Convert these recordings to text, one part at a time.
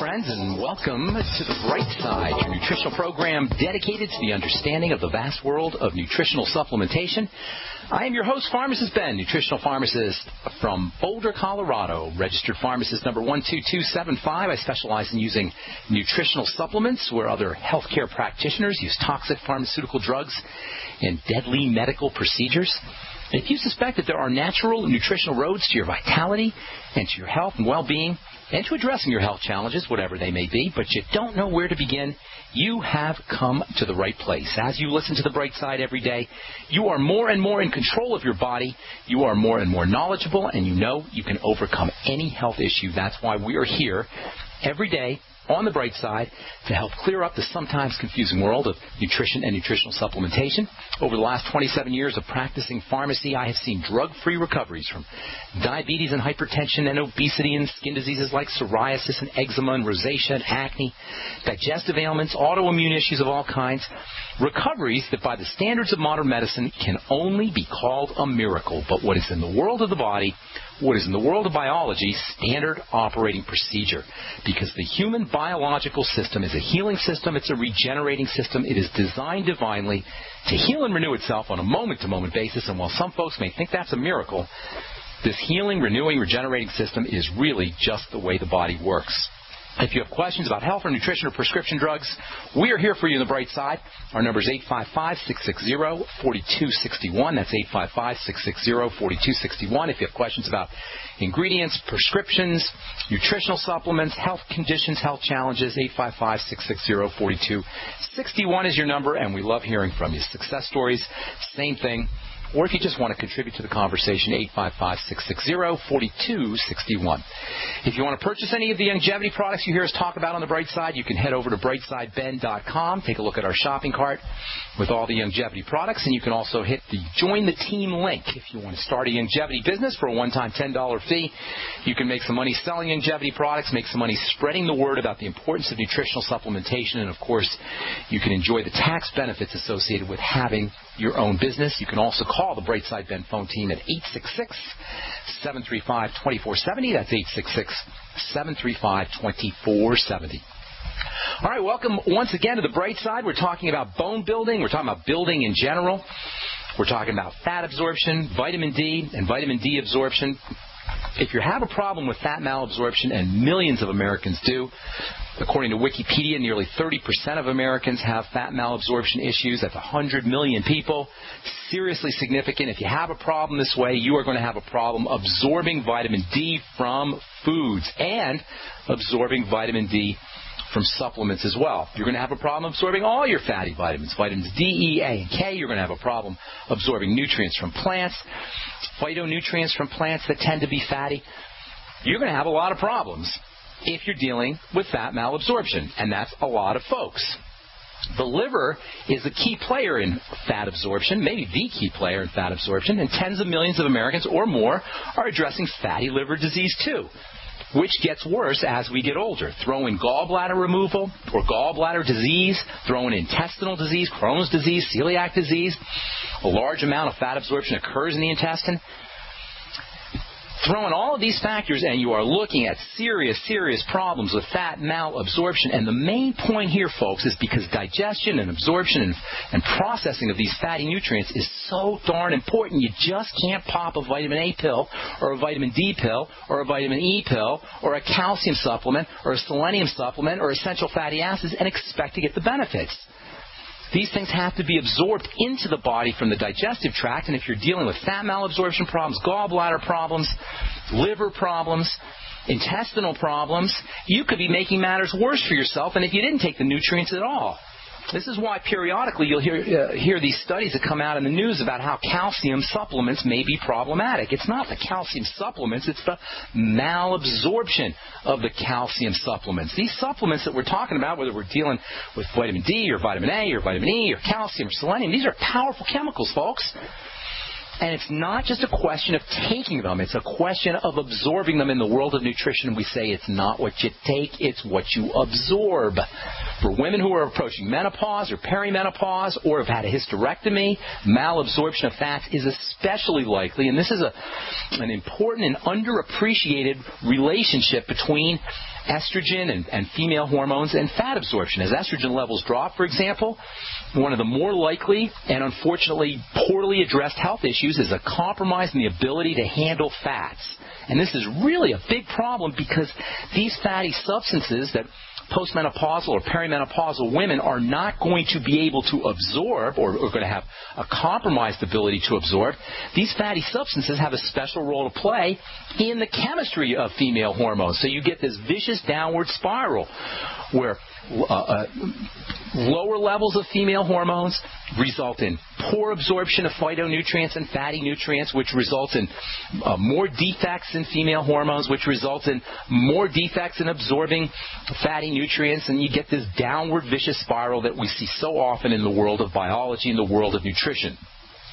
friends, and welcome to the Brightside, your nutritional program dedicated to the understanding of the vast world of nutritional supplementation. I am your host, Pharmacist Ben, nutritional pharmacist from Boulder, Colorado, registered pharmacist number 12275. I specialize in using nutritional supplements where other healthcare practitioners use toxic pharmaceutical drugs and deadly medical procedures. If you suspect that there are natural nutritional roads to your vitality and to your health and well-being and to addressing your health challenges, whatever they may be, but you don't know where to begin, you have come to the right place. As you listen to the Bright Side every day, you are more and more in control of your body, you are more and more knowledgeable, and you know you can overcome any health issue. That's why we are here every day on the Bright Side to help clear up the sometimes confusing world of nutrition and nutritional supplementation. Over the last 27 years of practicing pharmacy, I have seen drug-free recoveries from diabetes and hypertension and obesity and skin diseases like psoriasis and eczema and rosacea and acne, digestive ailments, autoimmune issues of all kinds, recoveries that by the standards of modern medicine can only be called a miracle. But what is in the world of the body, what is in the world of biology, standard operating procedure. Because the human biological system is a healing system, it's a regenerating system, it is designed divinely to heal and renew itself on a moment-to-moment basis. And while some folks may think that's a miracle, this healing, renewing, regenerating system is really just the way the body works. If you have questions about health or nutrition or prescription drugs, we are here for you on the Bright Side. Our number is 855-660-4261. That's 855-660-4261. If you have questions about ingredients, prescriptions, nutritional supplements, health conditions, health challenges, 855-660-4261 is your number, and we love hearing from you. Success stories, same thing. Or if you just want to contribute to the conversation, 855-660-4261. If you want to purchase any of the longevity products you hear us talk about on the Bright Side, you can head over to brightsideben.com, take a look at our shopping cart with all the longevity products, and you can also hit the Join the Team link. If you want to start a longevity business for a one-time $10 fee, you can make some money selling longevity products, make some money spreading the word about the importance of nutritional supplementation, and, of course, you can enjoy the tax benefits associated with having your own business. You can also call the Brightside Ben phone team at 866-735-2470. That's 866-735-2470. All right, welcome once again to the Bright Side. We're talking about bone building. We're talking about building in general. We're talking about fat absorption, vitamin D, and vitamin D absorption. If you have a problem with fat malabsorption, and millions of Americans do, according to Wikipedia, nearly 30% of Americans have fat malabsorption issues. That's 100 million people. Seriously significant. If you have a problem this way, you are going to have a problem absorbing vitamin D from foods and absorbing vitamin D from supplements as well. You're going to have a problem absorbing all your fatty vitamins, vitamins D, E, A, and K. You're going to have a problem absorbing nutrients from plants, phytonutrients from plants that tend to be fatty. You're going to have a lot of problems if you're dealing with fat malabsorption, and that's a lot of folks. The liver is the key player in fat absorption, maybe the key player in fat absorption, and tens of millions of Americans or more are addressing fatty liver disease too, which gets worse as we get older. Throw in gallbladder removal or gallbladder disease, throw in intestinal disease, Crohn's disease, celiac disease. A large amount of fat absorption occurs in the intestine. Throw in all of these factors, and you are looking at serious, serious problems with fat malabsorption. And the main point here, folks, is because digestion and absorption and processing of these fatty nutrients is so darn important. You just can't pop a vitamin A pill or a vitamin D pill or a vitamin E pill or a calcium supplement or a selenium supplement or essential fatty acids and expect to get the benefits. These things have to be absorbed into the body from the digestive tract, and if you're dealing with fat malabsorption problems, gallbladder problems, liver problems, intestinal problems, you could be making matters worse for yourself than if you didn't take the nutrients at all. This is why periodically you'll hear these studies that come out in the news about how calcium supplements may be problematic. It's not the calcium supplements, it's the malabsorption of the calcium supplements. These supplements that we're talking about, whether we're dealing with vitamin D or vitamin A or vitamin E or calcium or selenium, these are powerful chemicals, folks. And it's not just a question of taking them. It's a question of absorbing them. In the world of nutrition, we say it's not what you take, it's what you absorb. For women who are approaching menopause or perimenopause or have had a hysterectomy, malabsorption of fats is especially likely. And this is an important and underappreciated relationship between estrogen and female hormones and fat absorption. As estrogen levels drop, for example, one of the more likely and unfortunately poorly addressed health issues is a compromise in the ability to handle fats. And this is really a big problem because these fatty substances that postmenopausal or perimenopausal women are not going to be able to absorb or are going to have a compromised ability to absorb. These fatty substances have a special role to play in the chemistry of female hormones. So you get this vicious downward spiral where lower levels of female hormones result in poor absorption of phytonutrients and fatty nutrients, which results in more defects in female hormones, which results in more defects in absorbing fatty nutrients, and you get this downward vicious spiral that we see so often in the world of biology and the world of nutrition.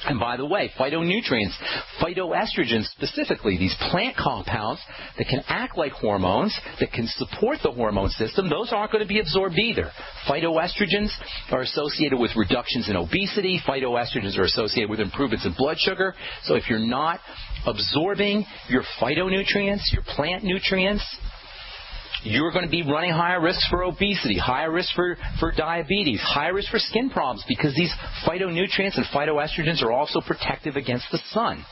And by the way, phytonutrients, phytoestrogens specifically, these plant compounds that can act like hormones, that can support the hormone system, those aren't going to be absorbed either. Phytoestrogens are associated with reductions in obesity. Phytoestrogens are associated with improvements in blood sugar. So if you're not absorbing your phytonutrients, your plant nutrients, you're going to be running higher risks for obesity, higher risk for diabetes, higher risk for skin problems because these phytonutrients and phytoestrogens are also protective against the sun.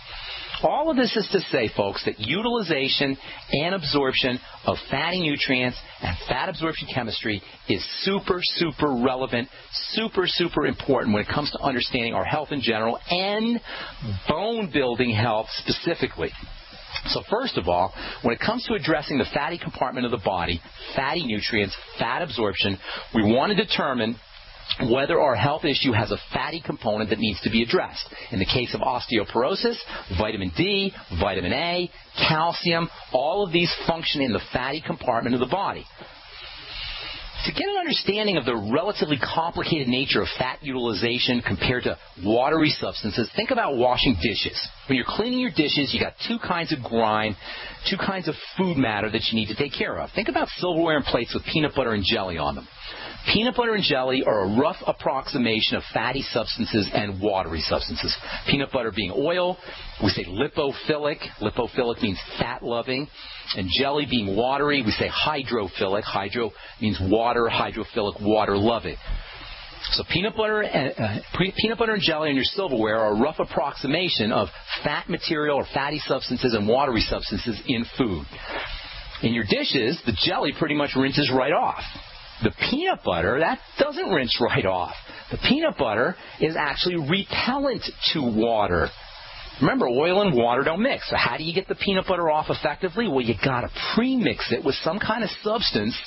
All of this is to say, folks, that utilization and absorption of fatty nutrients and fat absorption chemistry is super, super relevant, super, super important when it comes to understanding our health in general and bone building health specifically. So first of all, when it comes to addressing the fatty compartment of the body, fatty nutrients, fat absorption, we want to determine whether our health issue has a fatty component that needs to be addressed. In the case of osteoporosis, vitamin D, vitamin A, calcium, all of these function in the fatty compartment of the body. To get an understanding of the relatively complicated nature of fat utilization compared to watery substances, think about washing dishes. When you're cleaning your dishes, you got two kinds of grime, two kinds of food matter that you need to take care of. Think about silverware and plates with peanut butter and jelly on them. Peanut butter and jelly are a rough approximation of fatty substances and watery substances. Peanut butter being oil, we say lipophilic. Lipophilic means fat-loving. And jelly being watery, we say hydrophilic. Hydro means water, hydrophilic, water-loving. So peanut butter and jelly in your silverware are a rough approximation of fat material or fatty substances and watery substances in food. In your dishes, the jelly pretty much rinses right off. The peanut butter, that doesn't rinse right off. The peanut butter is actually repellent to water. Remember, oil and water don't mix. So how do you get the peanut butter off effectively? Well, you got to pre-mix it with some kind of substance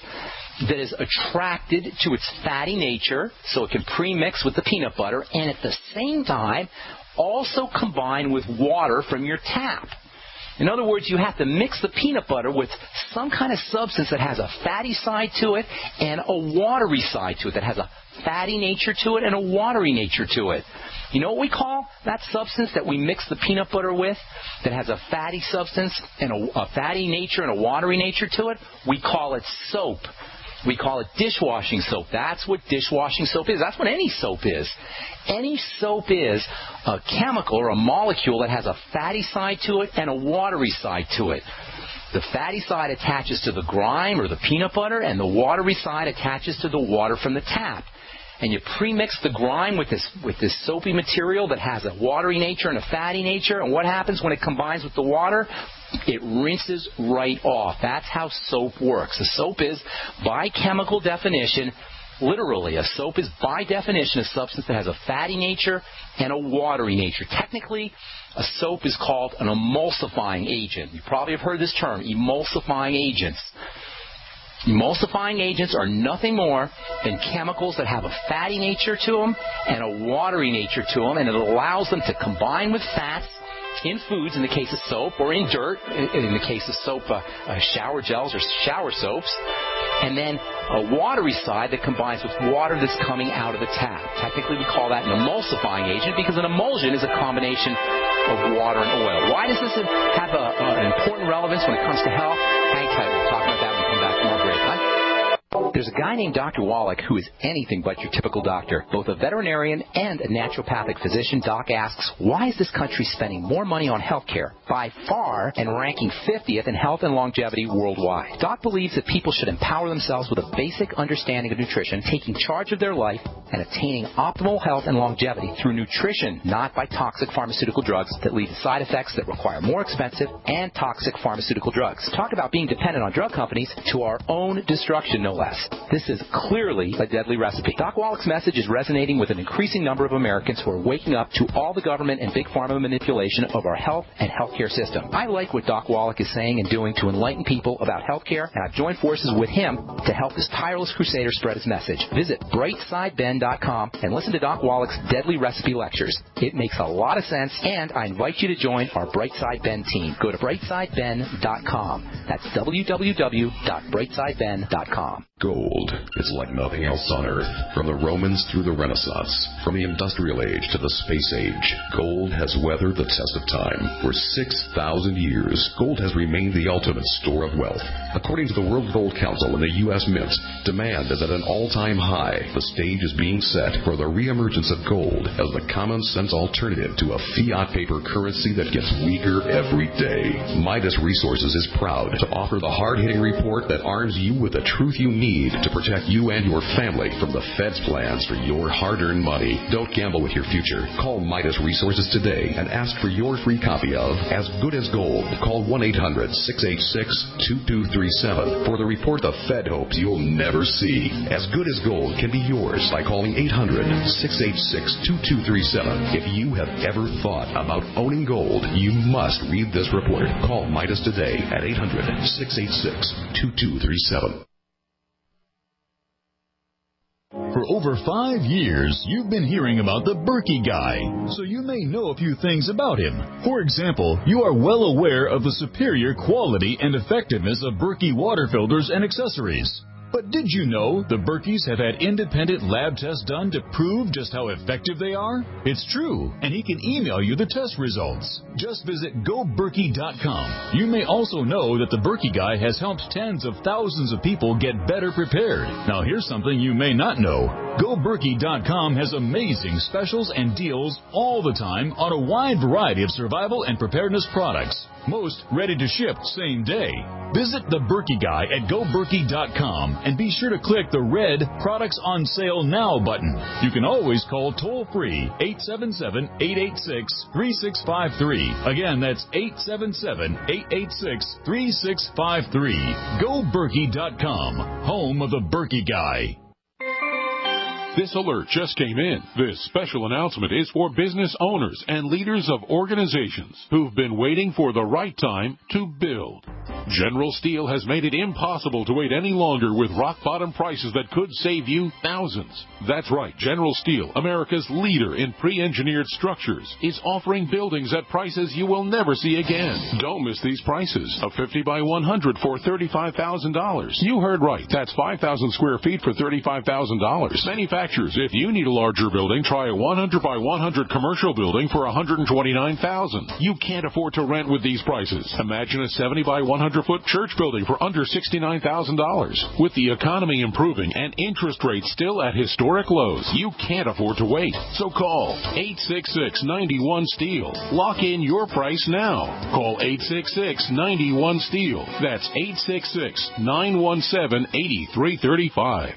that is attracted to its fatty nature, so it can pre-mix with the peanut butter, and at the same time, also combine with water from your tap. In other words, you have to mix the peanut butter with some kind of substance that has a fatty side to it and a watery side to it, that has a fatty nature to it and a watery nature to it. You know what we call that substance that we mix the peanut butter with that has a fatty substance and a fatty nature and a watery nature to it? We call it soap. We call it dishwashing soap. That's what dishwashing soap is. That's what any soap is. Any soap is a chemical or a molecule that has a fatty side to it and a watery side to it. The fatty side attaches to the grime or the peanut butter, and the watery side attaches to the water from the tap. And you pre-mix the grime with this soapy material that has a watery nature and a fatty nature, and what happens when it combines with the water? It rinses right off. That's how soap works. A soap is, by chemical definition, literally, a soap is by definition a substance that has a fatty nature and a watery nature. Technically, a soap is called an emulsifying agent. You probably have heard this term, emulsifying agents. Emulsifying agents are nothing more than chemicals that have a fatty nature to them and a watery nature to them, and it allows them to combine with fats in foods, in the case of soap, or in dirt, in the case of soap, shower gels or shower soaps, and then a watery side that combines with water that's coming out of the tap. Technically, we call that an emulsifying agent because an emulsion is a combination of water and oil. Why does this have an important relevance when it comes to health? Hang tight. We'll talk about that when we come back from our break. Huh? There's a guy named Dr. Wallach who is anything but your typical doctor. Both a veterinarian and a naturopathic physician, Doc asks, why is this country spending more money on health care, by far, and ranking 50th in health and longevity worldwide? Doc believes that people should empower themselves with a basic understanding of nutrition, taking charge of their life, and attaining optimal health and longevity through nutrition, not by toxic pharmaceutical drugs that lead to side effects that require more expensive and toxic pharmaceutical drugs. Talk about being dependent on drug companies to our own destruction, no less. This is clearly a deadly recipe. Doc Wallach's message is resonating with an increasing number of Americans who are waking up to all the government and big pharma manipulation of our health and healthcare system. I like what Doc Wallach is saying and doing to enlighten people about healthcare, and I've joined forces with him to help this tireless crusader spread his message. Visit BrightSideBen.com and listen to Doc Wallach's deadly recipe lectures. It makes a lot of sense, and I invite you to join our Brightside Ben team. Go to BrightSideBen.com. That's www.BrightSideBen.com. Gold is like nothing else on Earth. From the Romans through the Renaissance, from the Industrial Age to the Space Age, gold has weathered the test of time. For 6,000 years, gold has remained the ultimate store of wealth. According to the World Gold Council and the U.S. Mint, demand is at an all-time high. The stage is being set for the reemergence of gold as the common-sense alternative to a fiat paper currency that gets weaker every day. Midas Resources is proud to offer the hard-hitting report that arms you with the truth you need to protect you and your family from the Fed's plans for your hard-earned money. Don't gamble with your future. Call Midas Resources today and ask for your free copy of As Good as Gold. Call 1-800-686-2237 for the report the Fed hopes you'll never see. As Good as Gold can be yours by calling 800-686-2237. If you have ever thought about owning gold, you must read this report. Call Midas today at 800-686-2237. For over 5 years, you've been hearing about the Berkey Guy, so you may know a few things about him. For example, you are well aware of the superior quality and effectiveness of Berkey water filters and accessories. But did you know the Berkeys have had independent lab tests done to prove just how effective they are? It's true, and he can email you the test results. Just visit GoBerkey.com. You may also know that the Berkey Guy has helped tens of thousands of people get better prepared. Now here's something you may not know. GoBerkey.com has amazing specials and deals all the time on a wide variety of survival and preparedness products. Most ready to ship same day. Visit the Berkey Guy at GoBerkey.com and be sure to click the red Products on Sale Now button. You can always call toll-free 877-886-3653. Again, that's 877-886-3653. GoBerkey.com, home of the Berkey Guy. This alert just came in. This special announcement is for business owners and leaders of organizations who've been waiting for the right time to build. General Steel has made it impossible to wait any longer with rock-bottom prices that could save you thousands. That's right. General Steel, America's leader in pre-engineered structures, is offering buildings at prices you will never see again. Don't miss these prices. A 50 by 100 for $35,000. You heard right. That's 5,000 square feet for $35,000. Manufacturers, if you need a larger building, try a 100 by 100 commercial building for $129,000. You can't afford to rent with these prices. Imagine a 70 by 100-foot church building for under $69,000. With the economy improving and interest rates still at historic lows, you can't afford to wait. So call 866-91-STEEL. Lock in your price now. Call 866-91-STEEL. That's 866-917-8335.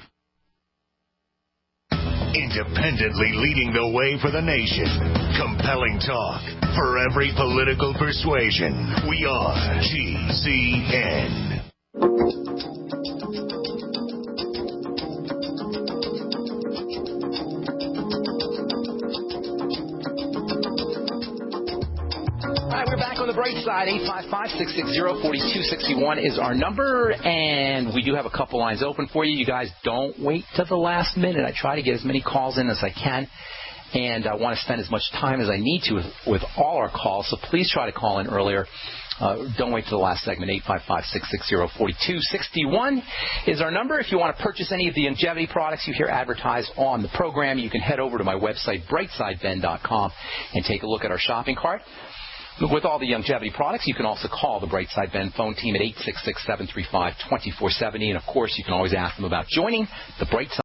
Independently leading the way for the nation. Compelling talk for every political persuasion. We are GCN. We're back on the bright side. 855-660-4261 is our number, and we do have a couple lines open for you. You guys don't wait till the last minute. I try to get as many calls in as I can, and I want to spend as much time as I need to with all our calls, so please try to call in earlier. Don't wait till the last segment. 855-660-4261 is our number. If you want to purchase any of the longevity products you hear advertised on the program, you can head over to my website, brightsideben.com, and take a look at our shopping cart. with all the longevity products. You can also call the Brightside Ben phone team at 866-735-2470. And, of course, you can always ask them about joining the Brightside